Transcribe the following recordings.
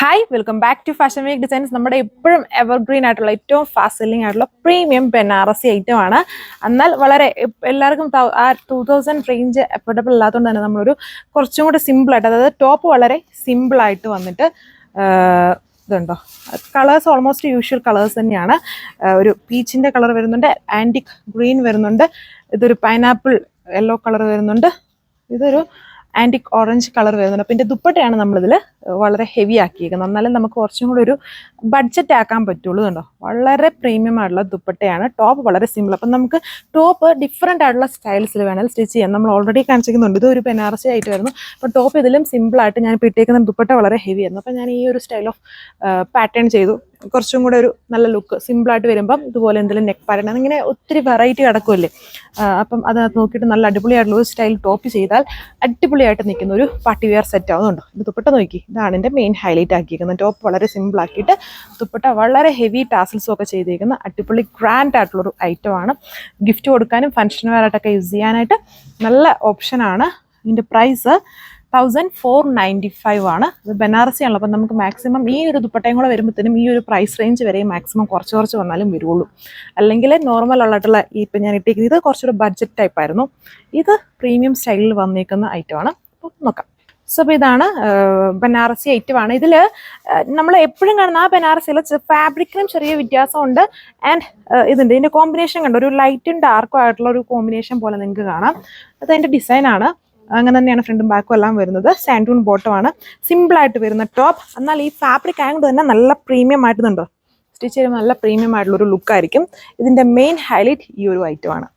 Hi welcome back to fashion week designs. നമ്മുടെ എപ്പോഴും evergreen ആയിട്ടുള്ള ഏറ്റവും ഫാസ്റ്റ് സെല്ലിംഗ് ആയിട്ടുള്ള പ്രീമിയം ബനാറസി ഐറ്റം ആണ്. എന്നാൽ വളരെ എല്ലാവർക്കും ആ 2000 റേഞ്ച് അഫോർഡബിൾ അല്ലാത്തതുകൊണ്ട് തന്നെ നമ്മളൊരു കുറച്ചും കൂടി സിമ്പിളായിട്ട്, അതായത് ടോപ്പ് വളരെ സിമ്പിളായിട്ട് വന്നിട്ട് ഇതുണ്ടോ, കളേഴ്സ് ഓൾമോസ്റ്റ് യൂഷ്വൽ കളേഴ്സ് തന്നെയാണ്. ഒരു പീച്ചിൻ്റെ കളർ വരുന്നുണ്ട്, ആൻറ്റിക് ഗ്രീൻ വരുന്നുണ്ട്, ഇതൊരു പൈനാപ്പിൾ യെല്ലോ കളർ വരുന്നുണ്ട്, ഇതൊരു ആൻറ്റിക് ഓറഞ്ച് കളർ വരുന്നുണ്ട്. അപ്പോൾ ഇതിൻ്റെ ദുപ്പട്ടയാണ് നമ്മളിതിൽ വളരെ ഹെവി ആക്കിയിരിക്കുന്നത്. എന്നാലും നമുക്ക് കുറച്ചും കൂടി ഒരു ബഡ്ജറ്റ് ആക്കാൻ പറ്റുള്ളൂ. കണ്ടോ, വളരെ പ്രീമിയം ആയിട്ടുള്ള ദുപ്പട്ടയാണ്. ടോപ്പ് വളരെ സിമ്പിൾ. അപ്പം നമുക്ക് ടോപ്പ് ഡിഫറെൻ്റ് ആയിട്ടുള്ള സ്റ്റൈൽസിൽ വേണമെങ്കിൽ സ്റ്റിച്ച് ചെയ്യാം. നമ്മൾ ഓൾറെഡി കാണിച്ചിരിക്കുന്നുണ്ട്, ഇതൊരു ബനാറസി ആയിട്ടായിരുന്നു. അപ്പോൾ ടോപ്പ് ഇതിലും സിമ്പിളായിട്ട് ഞാൻ ഇപ്പോൾ ഇട്ടേക്കുന്ന ദുപ്പട്ട വളരെ ഹെവി ആയിരുന്നു. അപ്പോൾ ഞാൻ ഈ ഒരു സ്റ്റൈൽ ഓഫ് പാറ്റേൺ ചെയ്തു. കുറച്ചും കൂടെ ഒരു നല്ല ലുക്ക് സിമ്പിളായിട്ട് വരുമ്പം ഇതുപോലെ എന്തെങ്കിലും നെക്ക് പാറ്റേൺ, അതിങ്ങനെ ഒത്തിരി വെറൈറ്റി കിടക്കുമല്ലേ. അപ്പം അത് നോക്കിയിട്ട് നല്ല അടിപൊളിയായിട്ടുള്ള ഒരു സ്റ്റൈൽ ടോപ്പ് ചെയ്താൽ അടിപൊളിയായിട്ട് നിൽക്കുന്ന ഒരു പാർട്ടി വെയർ സെറ്റ് ആവുന്നുണ്ടോ. ഇത് ദുപ്പട്ട നോക്കി, ഇതാണ് എൻ്റെ മെയിൻ ഹൈലൈറ്റ് ആക്കിയിരിക്കുന്നത്. ടോപ്പ് വളരെ സിമ്പിൾ ആക്കിയിട്ട് ദുപ്പട്ട വളരെ ഹെവി ടാസിൽസും ഒക്കെ ചെയ്തിരിക്കുന്ന അടിപൊളി ഗ്രാൻഡ് ആയിട്ടുള്ളൊരു ഐറ്റമാണ്. ഗിഫ്റ്റ് കൊടുക്കാനും ഫംഗ്ഷൻ വെയർ ആയിട്ടൊക്കെ യൂസ് ചെയ്യാനായിട്ട് നല്ല ഓപ്ഷനാണ്. ഇതിൻ്റെ പ്രൈസ് 1495 ആണ്. ഇത് ബനാറസി ആണല്ലോ. അപ്പം നമുക്ക് മാക്സിമം ഈ ഒരു ദുപ്പട്ടയും കൂടെ വരുമ്പോഴത്തേനും ഈ ഒരു പ്രൈസ് റേഞ്ച് വരെ മാക്സിമം കുറച്ച് വന്നാലും വരുള്ളൂ. അല്ലെങ്കിൽ നോർമൽ ഉള്ളതായിട്ടുള്ള ഇപ്പം ഞാൻ ഇട്ടേക്കുന്നത് ഇത് കുറച്ചുകൂടെ ബഡ്ജറ്റ് ടൈപ്പ് ആയിരുന്നു. ഇത് പ്രീമിയം സ്റ്റൈലിൽ വന്നിരിക്കുന്ന ഐറ്റമാണ്. അപ്പോൾ നോക്കാം. സോ അപ്പോൾ ഇതാണ് ബനാറസി ഐറ്റമാണ്. ഇതിൽ നമ്മൾ എപ്പോഴും കാണുന്ന ആ ബനാറസിയിൽ ഫാബ്രിക്കിനും ചെറിയ വ്യത്യാസമുണ്ട്. ആൻഡ് ഇതിൻ്റെ കോമ്പിനേഷൻ കണ്ടോ, ഒരു ലൈറ്റും ഡാർക്കും ആയിട്ടുള്ള ഒരു കോമ്പിനേഷൻ പോലെ നിങ്ങൾക്ക് കാണാം. അതതിൻ്റെ ഡിസൈനാണ്. അങ്ങനെ തന്നെയാണ് ഫ്രണ്ടും ബാക്കും എല്ലാം വരുന്നത്. സാൻഡൂൺ ബോട്ടമാണ്, സിമ്പിളായിട്ട് വരുന്ന ടോപ്പ്. എന്നാൽ ഈ ഫാബ്രിക് ആയതുകൊണ്ട് തന്നെ നല്ല പ്രീമിയം ആയിട്ടുണ്ടോ, സ്റ്റിച്ച് ചെയ്യുമ്പോൾ നല്ല പ്രീമിയം ആയിട്ടുള്ളൊരു ലുക്കായിരിക്കും. ഇതിൻ്റെ മെയിൻ ഹൈലൈറ്റ് ഈ ഒരു ഐറ്റമാണ്.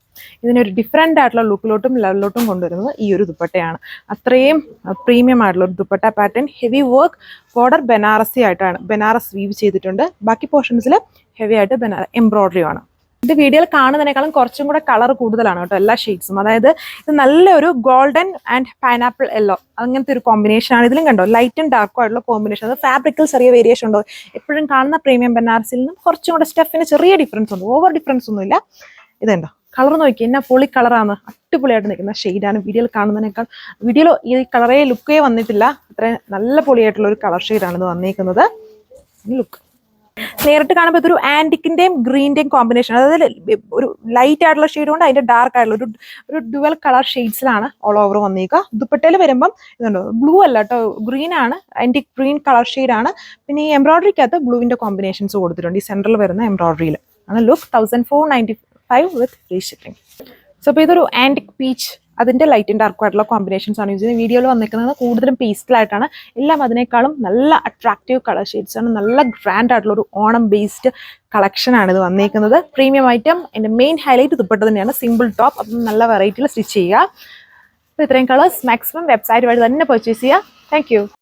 ഇതിനൊരു ഡിഫറെൻ്റ് ആയിട്ടുള്ള ലുക്കിലോട്ടും ലെവലിലോട്ടും കൊണ്ടുവരുന്നത് ഈ ഒരു ദുപ്പട്ടയാണ്. അത്രയും പ്രീമിയം ആയിട്ടുള്ള ഒരു dupatta pattern, heavy work border Banarasi ആയിട്ടാണ്, ബനാറസ് വീവ് ചെയ്തിട്ടുണ്ട്. ബാക്കി പോർഷൻസിൽ ഹെവി ആയിട്ട് എംബ്രോയ്ഡറിയാണ്. ഇത് വീഡിയോയിൽ കാണുന്നതിനേക്കാളും കുറച്ചും കൂടെ കളർ കൂടുതലാണ് കേട്ടോ, എല്ലാ ഷെയ്ഡ്സും. അതായത് ഇത് നല്ലൊരു ഗോൾഡൻ ആൻഡ് പൈനാപ്പിൾ യെല്ലോ അങ്ങനത്തെ ഒരു കോമ്പിനേഷനാണ്. ഇതിലും കണ്ടോ ലൈറ്റും ഡാർക്കും ആയിട്ടുള്ള കോമ്പിനേഷൻ. അത് ഫാബ്രിക്കിൽ ചെറിയ വേരിയേഷൻ ഉണ്ടോ, എപ്പോഴും കാണുന്ന പ്രീമിയം ബനാറസിൽ നിന്നും കുറച്ചും കൂടെ സ്റ്റഫിന് ചെറിയ ഡിഫറൻസ് ഉണ്ട്, ഓവർ ഡിഫറൻസ് ഒന്നുമില്ല. ഇതുണ്ടോ, കളർ നോക്കി എന്നാ പൊളി കളറാണ്, അടിപൊളിയായിട്ട് നിൽക്കുന്ന ഷെയ്ഡാണ്. വീഡിയോയിൽ കാണുന്നതിനേക്കാൾ വീഡിയോയിൽ ഈ കളറേ ലുക്കേ വന്നിട്ടില്ല, അത്രയും നല്ല പൊളിയായിട്ടുള്ള ഒരു കളർ ഷെയ്ഡാണ് ഇത് വന്നിരിക്കുന്നത്. ലുക്ക് നേരിട്ട് കാണുമ്പോൾ ഇതൊരു ആൻറ്റിക്കിൻ്റെയും ഗ്രീൻ്റെയും കോമ്പിനേഷൻ, അതായത് ഒരു ലൈറ്റ് ആയിട്ടുള്ള ഷെയ്ഡ് കൊണ്ട് അതിൻ്റെ ഡാർക്ക് ആയിട്ടുള്ള ഒരു ഡുവൽ കളർ ഷെയ്ഡ്സിലാണ് ഓൾ ഓവർ വന്നിരിക്കുക. ദുപ്പട്ടയിൽ വരുമ്പം ഇതുണ്ടോ, ബ്ലൂ അല്ല കേട്ടോ, ഗ്രീൻ ആണ്, ആൻറ്റിക് ഗ്രീൻ കളർ ഷെയ്ഡാണ്. പിന്നെ ഈ എംബ്രോയ്ഡറിക്കകത്ത് ബ്ലൂവിൻ്റെ കോമ്പിനേഷൻസ് കൊടുത്തിട്ടുണ്ട് ഈ സെൻറ്ററിൽ വരുന്ന എംബ്രോയ്ഡറിയിൽ ആണ്. ലുക്ക് 1495 വിത്ത് ഫ്രീ ഷിപ്പിംഗ്. സോ അപ്പോൾ ഇതൊരു ആൻറ്റിക് പീച്ച്, അതിൻ്റെ ലൈറ്റ് ആൻഡ് ഡാർക്ക് ആയിട്ടുള്ള കോമ്പിനേഷൻസ് ആണ് യൂസ് ചെയ്യുന്നത്. വീഡിയോയിൽ വന്നിരിക്കുന്നത് കൂടുതലും പേസ്റ്റലായിട്ടാണ്. എല്ലാം അതിനേക്കാളും നല്ല അട്രാക്റ്റീവ് കളർ ഷെയ്ഡ്സ് ആണ്. നല്ല ഗ്രാൻഡ് ആയിട്ടുള്ള ഒരു ഓണം ബേസ്ഡ് കളക്ഷനാണ് ഇത് വന്നിരിക്കുന്നത്. Premium item. എൻ്റെ മെയിൻ ഹൈലൈറ്റ് ദുപ്പട്ട തന്നെയാണ്, സിമ്പിൾ ടോപ്പ്. അപ്പം നല്ല വെറൈറ്റിയിൽ സ്റ്റിച്ച് ചെയ്യുക. അപ്പോൾ ഇത്രയും കളേഴ്സ് മാക്സിമം വെബ്സൈറ്റ് വഴി തന്നെ പർച്ചേസ് ചെയ്യുക. Thank you.